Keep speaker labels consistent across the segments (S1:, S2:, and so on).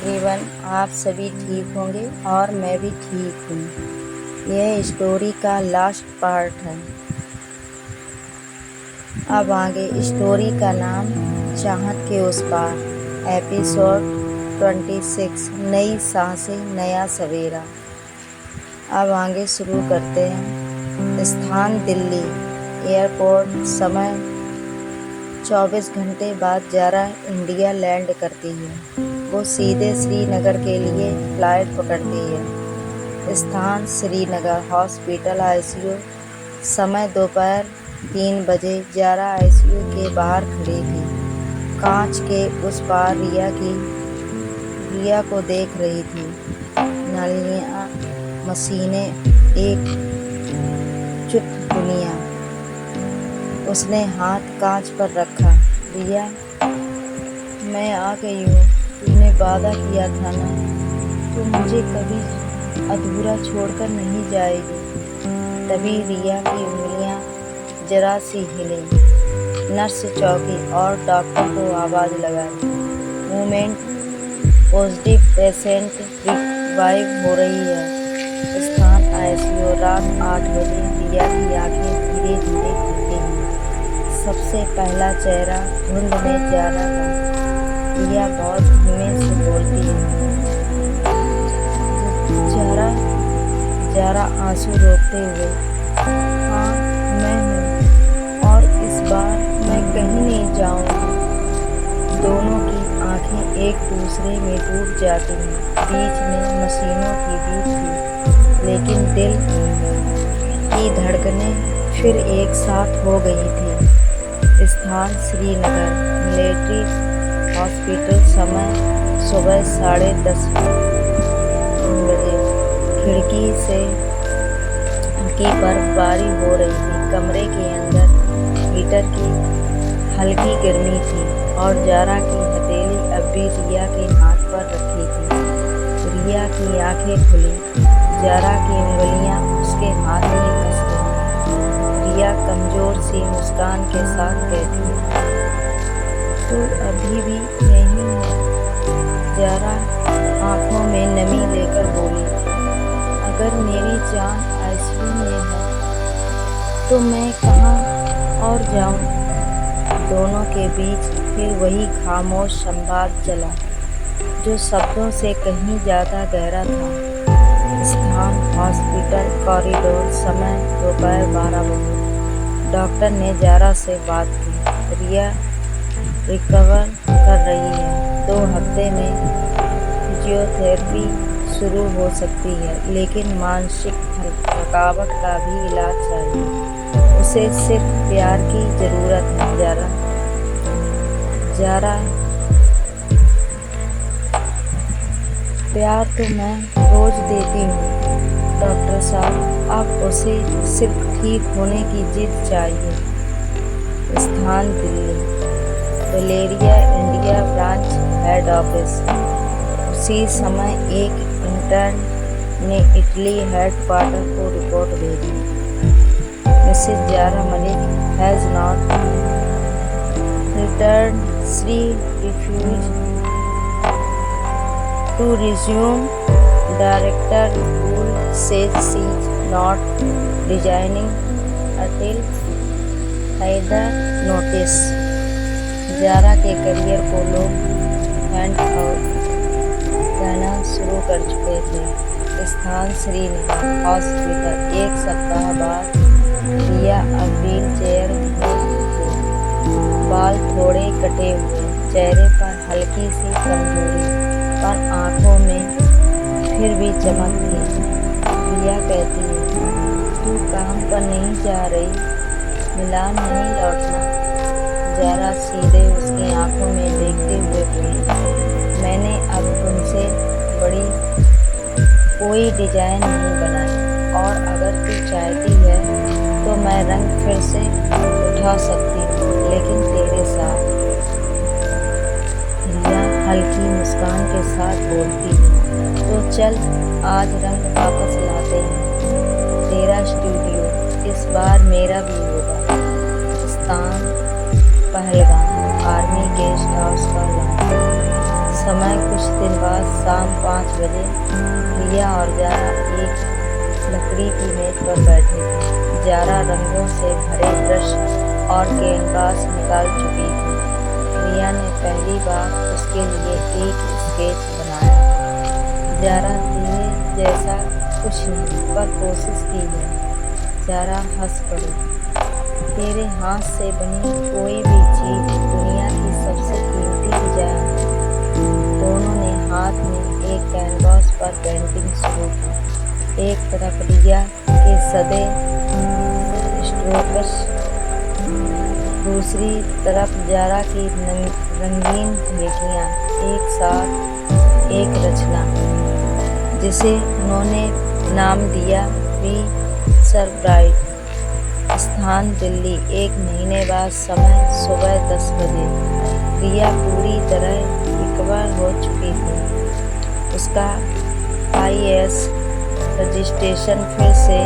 S1: Everyone, आप सभी ठीक होंगे और मैं भी ठीक हूँ। यह स्टोरी का लास्ट पार्ट है। अब आगे स्टोरी का नाम चाहत के उस पार, एपिसोड 26, नई सांसें नया सवेरा। अब आगे शुरू करते हैं। स्थान दिल्ली एयरपोर्ट। समय 24 घंटे बाद ज़ारा इंडिया लैंड करती है। वो सीधे श्रीनगर के लिए फ़्लाइट पकड़ती है। स्थान श्रीनगर हॉस्पिटल आईसीयू। समय दोपहर 3 बजे। ज़ारा आईसीयू के बाहर खड़ी थी, कांच के उस पार रिया को देख रही थी। नालियाँ, मशीनें, एक चुप दुनिया। उसने हाथ कांच पर रखा। रिया, मैं आ गई हूँ। तुमने वादा किया था ना, तू मुझे कभी अधूरा छोड़कर नहीं जाएगी। तभी रिया की उंगलियां जरा सी हिलीं। नर्स चौकी और डॉक्टर को आवाज़ लगाई। मूवमेंट पॉजिटिव, पेशेंट रिवाइव हो रही है। स्थान आईसीयू। रात 8 बजे। रिया की आंखें धीरे धीरे खुलती हैं। सबसे पहला चेहरा धुंध में ज़ारा का। रिया बहुत धीमे से बोलती है, ज़ारा आंसू रोकते हुए। हाँ, मैं हूँ, और इस बार मैं कहीं नहीं जाऊँगी। दोनों की आंखें एक दूसरे में डूब जाती हैं। बीच में मशीनों की बीट थी, लेकिन दिल की धड़कनें फिर एक साथ हो गई थी। स्थान श्रीनगर मिलिट्री हॉस्पिटल। समय सुबह 10:30 बजे। खिड़की से हल्की बर्फबारी हो रही थी। कमरे के अंदर हीटर की हल्की गर्मी थी और ज़ारा की हथेली अब भी रिया के हाथ पर रखी थी। रिया की आंखें खुली। ज़ारा की उंगलियां उसके हाथ में कस गईं। रिया कमज़ोर सी मुस्कान के साथ कहती है, तो अभी भी यहीं है। ज़ारा आँखों में नमी लेकर बोली, अगर मेरी जान आईसीयू में है तो मैं कहाँ और जाऊँ। दोनों के बीच फिर वही खामोश संवाद चला, जो शब्दों से कहीं ज़्यादा गहरा था। स्थान हॉस्पिटल कॉरिडोर। समय दोपहर 12 बजे। डॉक्टर ने ज़ारा से बात की। रिया रिकवर कर रही है। 2 हफ्ते में फिजियोथेरेपी शुरू हो सकती है, लेकिन मानसिक थकावट का भी इलाज चाहिए। उसे सिर्फ प्यार की ज़रूरत है। ज़ारा, प्यार तो मैं रोज़ देती हूँ डॉक्टर साहब, अब उसे सिर्फ ठीक होने की जिद चाहिए। स्थान Delhi Valeria India branch head office. उसी समय एक इंटर्न ने इटली हेडक्वार्टर को रिपोर्ट भेजी। Mrs Zara Malik has not return. She refuse to resume. Director rule says she is not resigning until further notice। Zara के करियर को लोग हैंड आउट कहना शुरू कर चुके थे। स्थान श्रीनगर हॉस्पिटल। 1 सप्ताह बाद। रिया अब व्हील चेयर में थी। बाल थोड़े कटे हुए, चेहरे पर हल्की सी कमजोरी, पर आँखों में फिर भी चमक थी। रिया कहती है, तू काम पर नहीं जा रही? मिलान नहीं लौटना? ज़ारा सीधे उसकी आंखों में देखते हुए बोली, मैंने अब तुमसे बड़ी कोई डिज़ाइन नहीं बनाई, और अगर तू चाहती है तो मैं रंग फिर से उठा सकती हूँ, लेकिन तेरे साथ। रिया हल्की मुस्कान के साथ बोलती है, तो चल आज रंग वापस लाते हैं। तेरा स्टूडियो, इस बार मेरा भी होगा। स्थान पहलगाम। आर्मी गेस्ट हाउस का लॉन। समय कुछ दिन बाद शाम 5 बजे रिया और जारा एक लकड़ी की मेज पर बैठे थे। जारा रंगों से भरे ब्रश और कैनवास निकाल चुकी थी। रिया ने पहली बार उसके लिए एक स्केच बनाया। जारा तेरे जैसा कुछ नहीं, पर कोशिश की है। जारा हंस पड़ी। तेरे हाथ से बनी कोई भी चीज दुनिया की सबसे कीमती डिजाइन है। दोनों ने हाथ में एक कैनवास पर पेंटिंग शुरू की। एक तरफ रिया के सदे स्ट्रोक्स, दूसरी तरफ जारा की रंगीन झलकियां। एक साथ एक रचना जिसे उन्होंने नाम दिया वी सरब्राइट। स्थान दिल्ली। 1 महीने बाद। समय सुबह 10 बजे। रिया पूरी तरह रिकवर हो चुकी थी। उसका IAS रजिस्ट्रेशन फिर से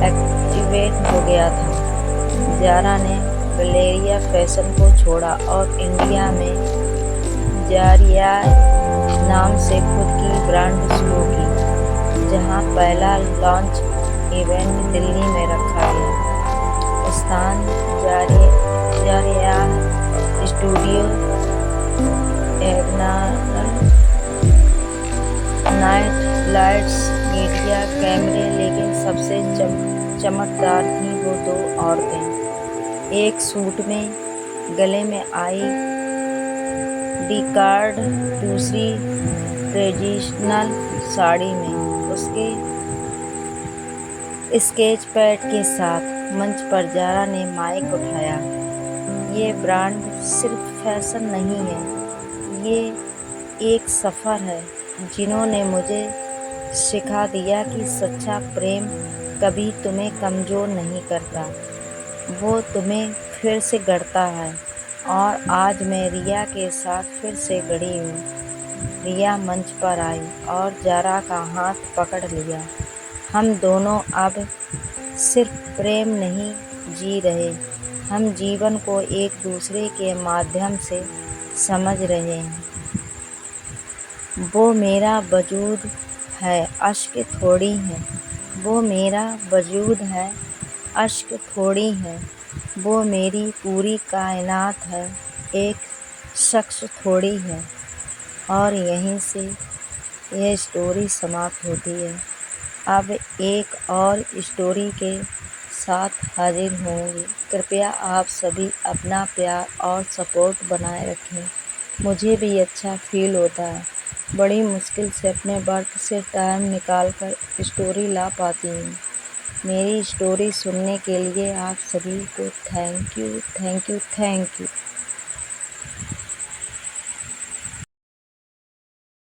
S1: एक्टिवेट हो गया था। जारा ने गैलेरिया फैशन को छोड़ा और इंडिया में जारिया नाम से खुद की ब्रांड शुरू की, जहां पहला लॉन्च इवेंट दिल्ली में रखा गया। स्थान जारिया स्टूडियो, एग्नारल। नाइट लाइट्स, मीडिया, कैमरे, लेकिन सबसे चमकदार थी वो 2 औरतें। एक सूट में, गले में ID कार्ड, दूसरी ट्रेडिशनल साड़ी में। उसके स्केच पैड के साथ मंच पर जारा ने माइक उठाया। ये ब्रांड सिर्फ फैशन नहीं है, ये एक सफ़र है। जिन्होंने मुझे सिखा दिया कि सच्चा प्रेम कभी तुम्हें कमज़ोर नहीं करता, वो तुम्हें फिर से गढ़ता है। और आज मैं रिया के साथ फिर से गढ़ी हूँ। रिया मंच पर आई और जारा का हाथ पकड़ लिया। हम दोनों अब सिर्फ प्रेम नहीं जी रहे, हम जीवन को एक दूसरे के माध्यम से समझ रहे हैं। वो मेरा वजूद है, अश्क थोड़ी है। वो मेरा वजूद है, अश्क थोड़ी है। वो मेरी पूरी कायनात है, एक शख्स थोड़ी है। और यहीं से यह स्टोरी समाप्त होती है। अब एक और स्टोरी के साथ हाजिर होंगे। कृपया आप सभी अपना प्यार और सपोर्ट बनाए रखें। मुझे भी अच्छा फील होता है। बड़ी मुश्किल से अपने वर्क से टाइम निकाल कर स्टोरी ला पाती हूँ। मेरी स्टोरी सुनने के लिए आप सभी को thank you, thank you, thank you.